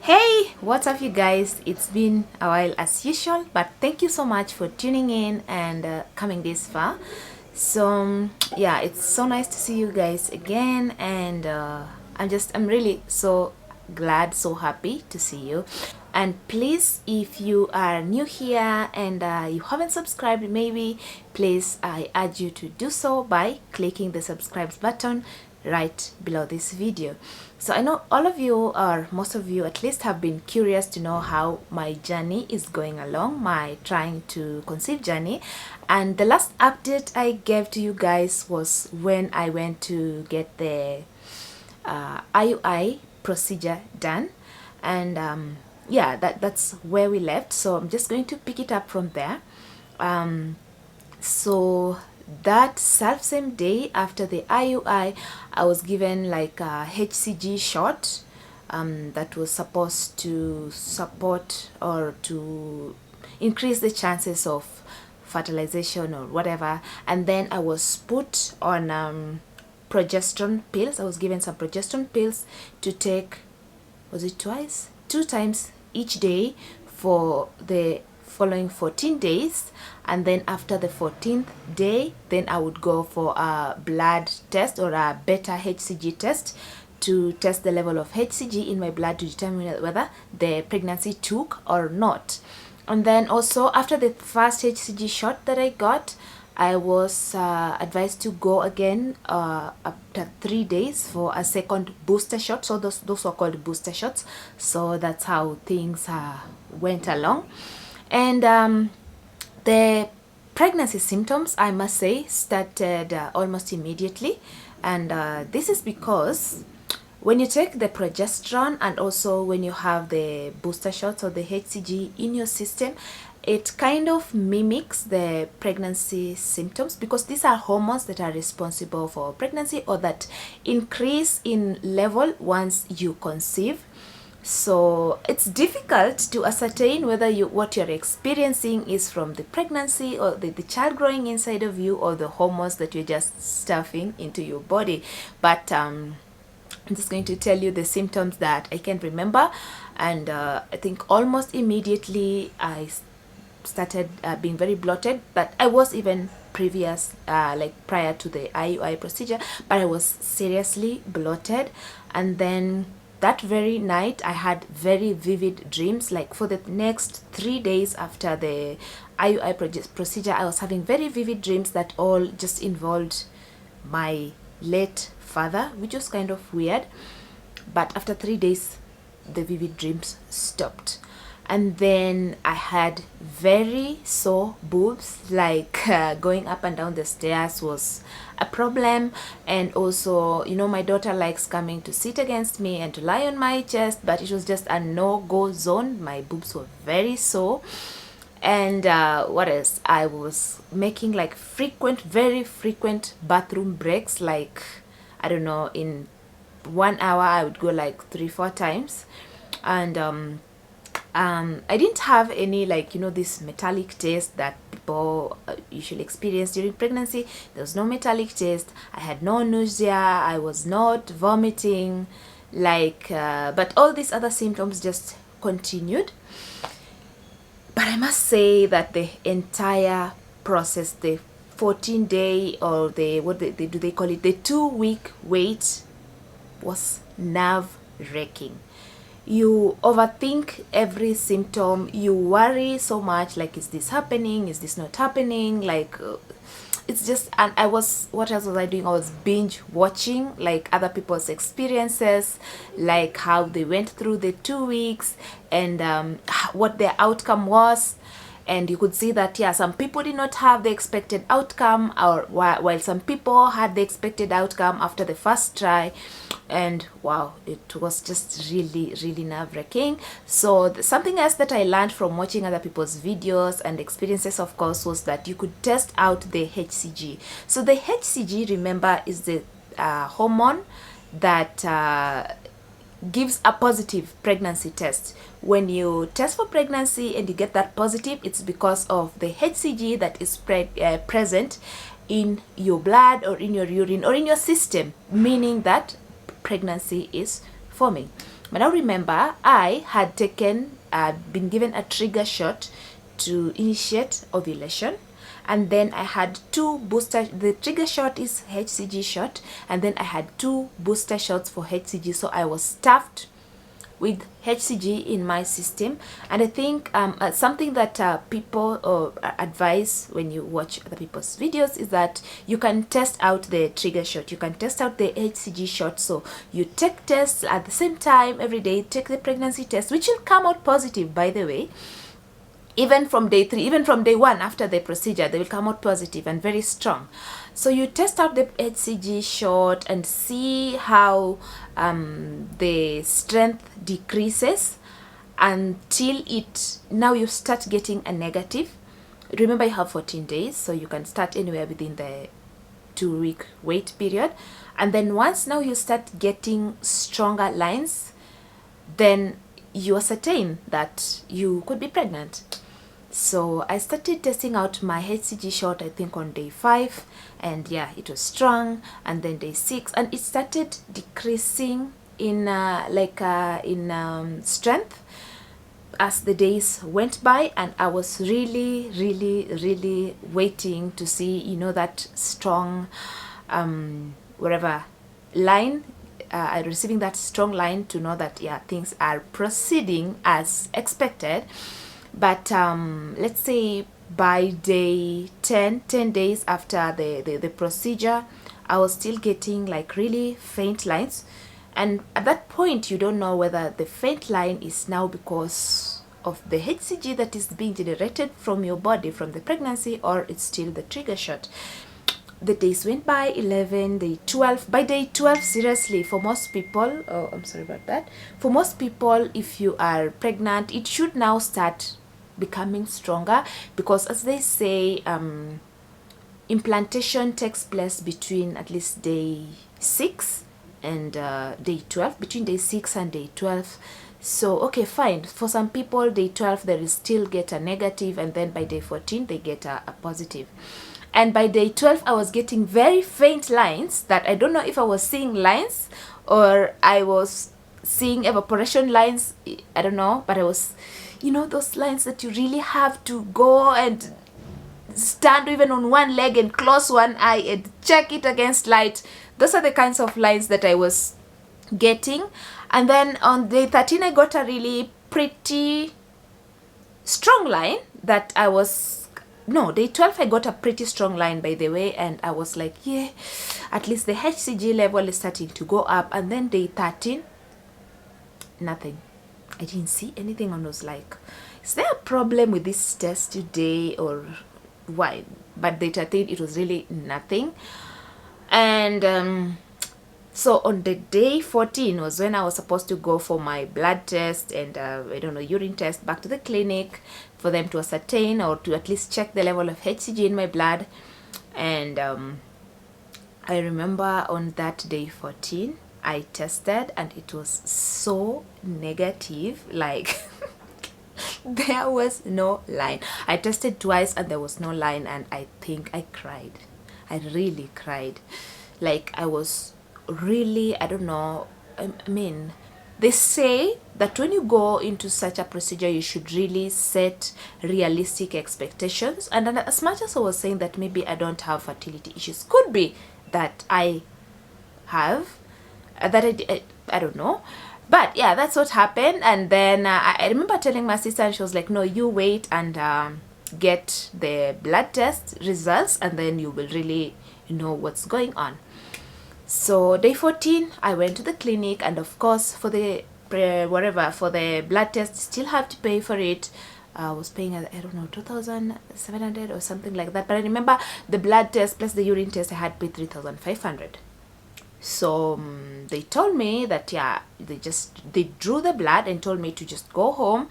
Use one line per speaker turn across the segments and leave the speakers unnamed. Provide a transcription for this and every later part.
Hey, what's up you guys? It's been a while as usual, but thank you so much for tuning in and coming this far. Yeah, it's so nice to see you guys again, and I'm really so glad, so happy to see you. And please, if you are new here and you haven't subscribed, maybe please I urge you to do so by clicking the subscribe button right below this video. So I know all of you, or most of you at least, have been curious to know how my journey is going along, my trying to conceive journey. And the last update I gave to you guys was when I went to get the IUI procedure done. And yeah, that's where we left. So I'm just going to pick it up from there. So that same day after the IUI, I was given like a HCG shot that was supposed to support or to increase the chances of fertilization or whatever. And then I was put on progesterone pills. I was given some progesterone pills to take, was it twice? 2 times each day for the following 14 days, and then after the 14th day, then I would go for a blood test or a beta HCG test to test the level of HCG in my blood to determine whether the pregnancy took or not. And then also after the first HCG shot that I got, I was advised to go again after 3 days for a second booster shot. So those were called booster shots. So that's how things went along. And the pregnancy symptoms, I must say, started almost immediately. And this is because when you take the progesterone and also when you have the booster shots or the HCG in your system, it kind of mimics the pregnancy symptoms, because these are hormones that are responsible for pregnancy or that increase in level once you conceive. So it's difficult to ascertain whether what you're experiencing is from the pregnancy or the child growing inside of you, or the hormones that you're just stuffing into your body. But I'm just going to tell you the symptoms that I can remember. And I think almost immediately I started being very bloated, but I was even previous like prior to the IUI procedure, but I was seriously bloated. And then that very night I had very vivid dreams. Like for the next 3 days after the IUI procedure, I was having very vivid dreams that all just involved my late father, which was kind of weird. But after 3 days the vivid dreams stopped. And then I had very sore boobs, like going up and down the stairs was a problem. And also, you know, my daughter likes coming to sit against me and to lie on my chest, but it was just a no-go zone. My boobs were very sore. And what else? I was making like very frequent bathroom breaks. Like, I don't know, in 1 hour I would go like 3-4 times. And I didn't have any, like, you know, this metallic taste that people usually experience during pregnancy. There was no metallic taste. I had no nausea. I was not vomiting, like, but all these other symptoms just continued. But I must say that the entire process, the 14-day or what do they call it, the 2-week wait, was nerve-wracking. You overthink every symptom. You worry so much, like, is this happening, is this not happening? Like, it's just, and what else was I doing? I was binge watching like other people's experiences, like how they went through the 2 weeks and what their outcome was. And you could see that, yeah, some people did not have the expected outcome, or while some people had the expected outcome after the first try. And wow, it was just really nerve-wracking. So something else that I learned from watching other people's videos and experiences, of course, was that you could test out the HCG. So the HCG, remember, is the hormone that gives a positive pregnancy test. When you test for pregnancy and you get that positive, it's because of the HCG that is present in your blood or in your urine or in your system, meaning that pregnancy is forming. But now remember, I had been given a trigger shot to initiate ovulation, and then I had 2 booster. The trigger shot is HCG shot, and then I had 2 booster shots for HCG. So I was stuffed with HCG in my system. And I think something that people advise when you watch other people's videos is that you can test out the trigger shot, you can test out the HCG shot. So you take tests at the same time every day, take the pregnancy test, which will come out positive, by the way. Even from day 3, even from day 1 after the procedure, they will come out positive and very strong. So you test out the HCG shot and see how the strength decreases until now you start getting a negative. Remember, you have 14 days, so you can start anywhere within the 2-week wait period. And then once now you start getting stronger lines, then you ascertain that you could be pregnant. So I started testing out my HCG shot, I think on day 5, and yeah, it was strong. And then day 6, and it started decreasing in strength as the days went by. And I was really waiting to see, you know, that strong whatever line, receiving that strong line to know that yeah, things are proceeding as expected. But let's say by day 10 days after the procedure, I was still getting like really faint lines. And at that point, you don't know whether the faint line is now because of the HCG that is being generated from your body from the pregnancy, or it's still the trigger shot. The days went by, 11, day 12. By day 12, seriously, for most people, oh, I'm sorry about that. For most people, if you are pregnant, it should now start becoming stronger, because as they say, implantation takes place between at least day 6 and day 12, between day 6 and day 12. So okay, fine, for some people day 12 they will still get a negative, and then by day 14 they get a positive. And by day 12 I was getting very faint lines that I don't know if I was seeing lines or I was seeing evaporation lines, I don't know, but I was, you know, those lines that you really have to go and stand even on one leg and close one eye and check it against light. Those are the kinds of lines that I was getting. And then on day 13 I got a really pretty strong line that I was, no, day 12 I got a pretty strong line, by the way, and I was like, yeah, at least the HCG level is starting to go up. And then day 13, nothing. I didn't see anything. And I was like, is there a problem with this test today or why? But day 13 it was really nothing. And so on the day 14 was when I was supposed to go for my blood test and I don't know, urine test, back to the clinic for them to ascertain or to at least check the level of HCG in my blood. And I remember on that day 14 I tested and it was so negative, like there was no line. I tested twice and there was no line, and I think I cried. I really cried. Like I was really, I don't know, I mean, they say that when you go into such a procedure you should really set realistic expectations. And then as much as I was saying that maybe I don't have fertility issues, could be that I have, that I don't know, but yeah, that's what happened. And then I remember telling my sister, and she was like, no, you wait and get the blood test results and then you will really know what's going on. So day 14 I went to the clinic, and of course for the for the blood test still have to pay for it. I was paying, I don't know, 2,700 or something like that. But I remember the blood test plus the urine test I had paid 3,500. So they told me that yeah, they drew the blood and told me to just go home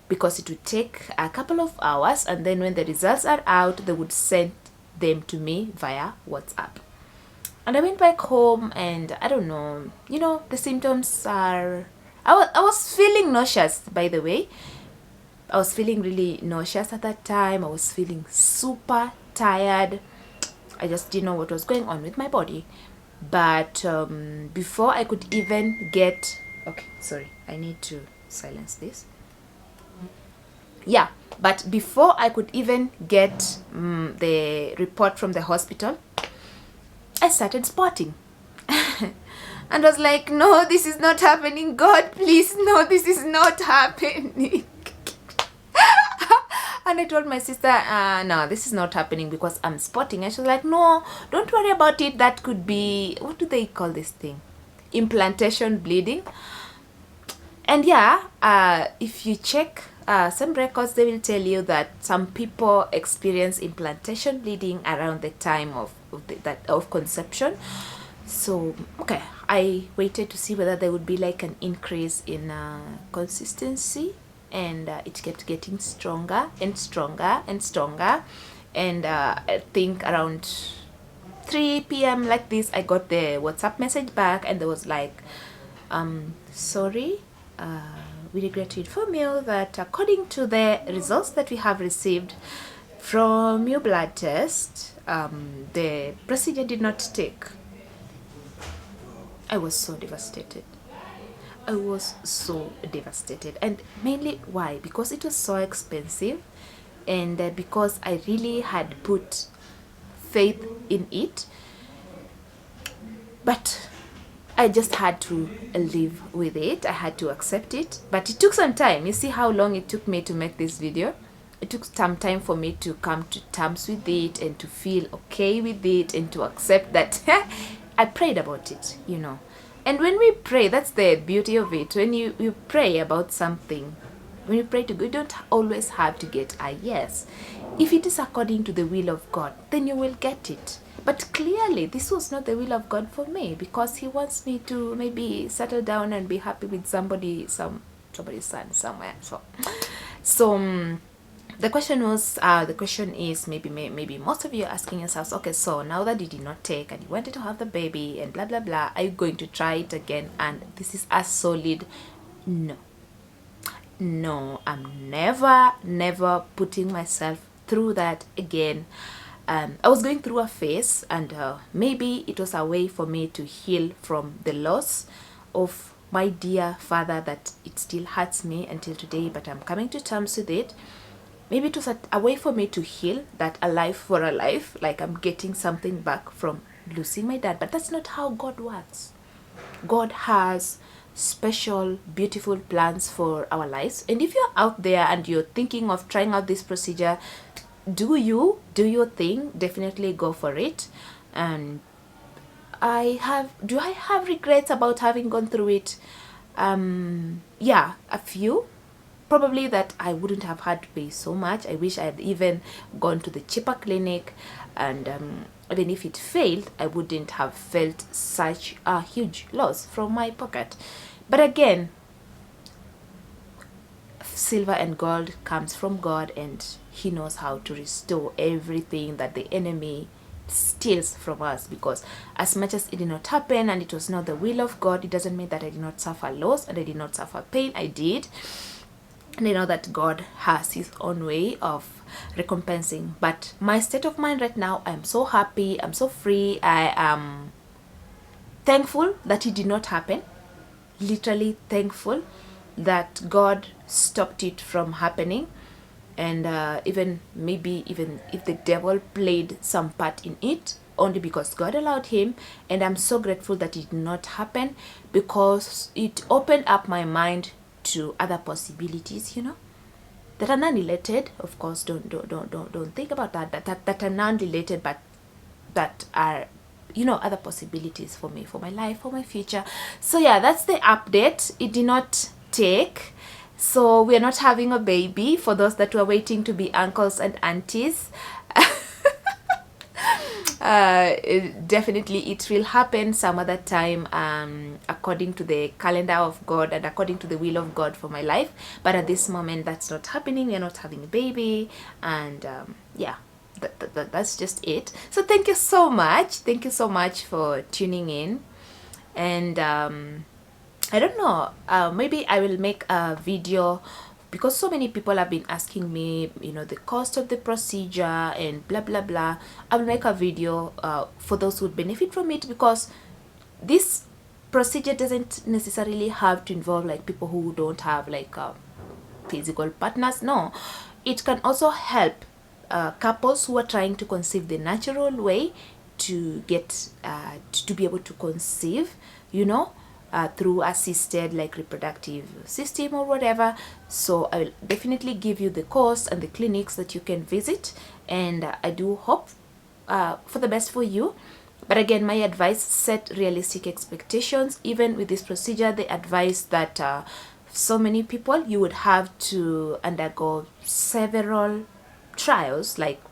because it would take a couple of hours, and then when the results are out they would send them to me via WhatsApp. And I went back home, and I don't know, you know, the symptoms are, I was feeling nauseous, by the way. I was feeling really nauseous at that time. I was feeling super tired. I just didn't know what was going on with my body. But before I could even get, okay, sorry, I need to silence this. Yeah, but before I could even get the report from the hospital, I started spotting. And was like, no, this is not happening. God, please, no, this is not happening. And I told my sister, no, this is not happening because I'm spotting. And she was like, no, don't worry about it. That could be, what do they call this thing? Implantation bleeding. And yeah, if you check some records, they will tell you that some people experience implantation bleeding around the time of conception. So okay, I waited to see whether there would be like an increase in consistency, and it kept getting stronger and stronger and stronger. And I think around 3 p.m. like this, I got the WhatsApp message back, and there was like, sorry, we regret to inform you that according to the results that we have received from your blood test, the procedure did not take. I was so devastated. I was so devastated. And mainly why? Because it was so expensive, and because I really had put faith in it. But I just had to live with it. I had to accept it. But it took some time. You see how long it took me to make this video? It took some time for me to come to terms with it and to feel okay with it and to accept that I prayed about it, you know. And when we pray, that's the beauty of it. When you pray about something, when you pray to God, you don't always have to get a yes. If it is according to the will of God, then you will get it. But clearly, this was not the will of God for me, because He wants me to maybe settle down and be happy with somebody's son somewhere. So the question is, maybe most of you are asking yourselves, okay, so now that you did not take and you wanted to have the baby and blah blah blah, are you going to try it again? And this is a solid no. No, I'm never putting myself through that again. I was going through a phase, and maybe it was a way for me to heal from the loss of my dear father, that it still hurts me until today, but I'm coming to terms with it. Maybe it was a way for me to heal, that a life for a life, like I'm getting something back from losing my dad. But that's not how God works. God has special, beautiful plans for our lives. And if you're out there and you're thinking of trying out this procedure, do your thing. Definitely go for it. And do I have regrets about having gone through it? Yeah, a few. Probably that I wouldn't have had to pay so much. I wish I had even gone to the cheaper clinic, and even if it failed, I wouldn't have felt such a huge loss from my pocket. But again, silver and gold comes from God, and He knows how to restore everything that the enemy steals from us. Because as much as it did not happen and it was not the will of God, it doesn't mean that I did not suffer loss and I did not suffer pain. I did. And I know that God has His own way of recompensing. But my state of mind right now, I'm so happy, I'm so free. I am thankful that it did not happen. Literally thankful that God stopped it from happening. And even if the devil played some part in it, only because God allowed him. And I'm so grateful that it did not happen, because it opened up my mind to other possibilities, you know, that are non-related. Of course, don't think about that are non-related, but that are, you know, other possibilities for me, for my life, for my future. So yeah, that's the update. It did not take, so we are not having a baby. For those that were waiting to be uncles and aunties, definitely it will happen some other time, according to the calendar of God and according to the will of God for my life. But at this moment, that's not happening. We are not having a baby, and yeah, that's just it. So thank you so much for tuning in. And I don't know, maybe I will make a video, because so many people have been asking me, you know, the cost of the procedure and blah blah blah. I will make a video for those who would benefit from it, because this procedure doesn't necessarily have to involve like people who don't have like physical partners. No, it can also help couples who are trying to conceive the natural way to get to be able to conceive, you know, through assisted like reproductive system or whatever. So I will definitely give you the course and the clinics that you can visit, and I do hope for the best for you. But again, my advice, set realistic expectations. Even with this procedure, they advise that so many people, you would have to undergo several trials, like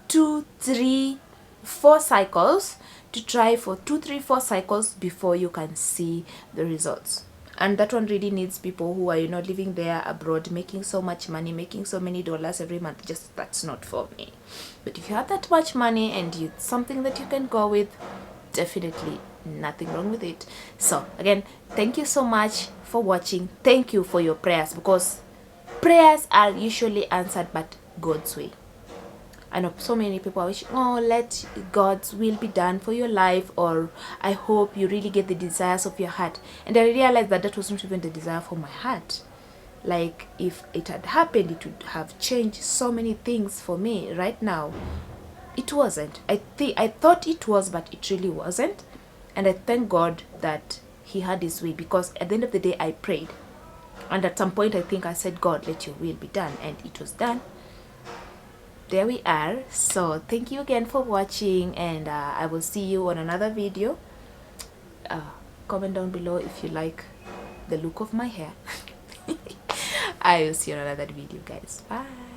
2, 3, 4 cycles, to try for 2, 3, 4 cycles before you can see the results. And that one really needs people who are, you know, living there abroad, making so much money, making so many dollars every month. Just, that's not for me. But if you have that much money and it's something that you can go with, definitely nothing wrong with it. So again, thank you so much for watching. Thank you for your prayers, because prayers are usually answered, but God's way. I know so many people are wishing, oh, let God's will be done for your life, or I hope you really get the desires of your heart. And I realized that that was not even the desire for my heart. Like, if it had happened, it would have changed so many things for me. Right now, it wasn't. I thought it was, but it really wasn't. And I thank God that he had his way, because at the end of the day, I prayed. And at some point, I think I said, God, let your will be done. And it was done. There we are. So thank you again for watching, and I will see you on another video. Comment down below if you like the look of my hair. I will see you on another video, guys. Bye.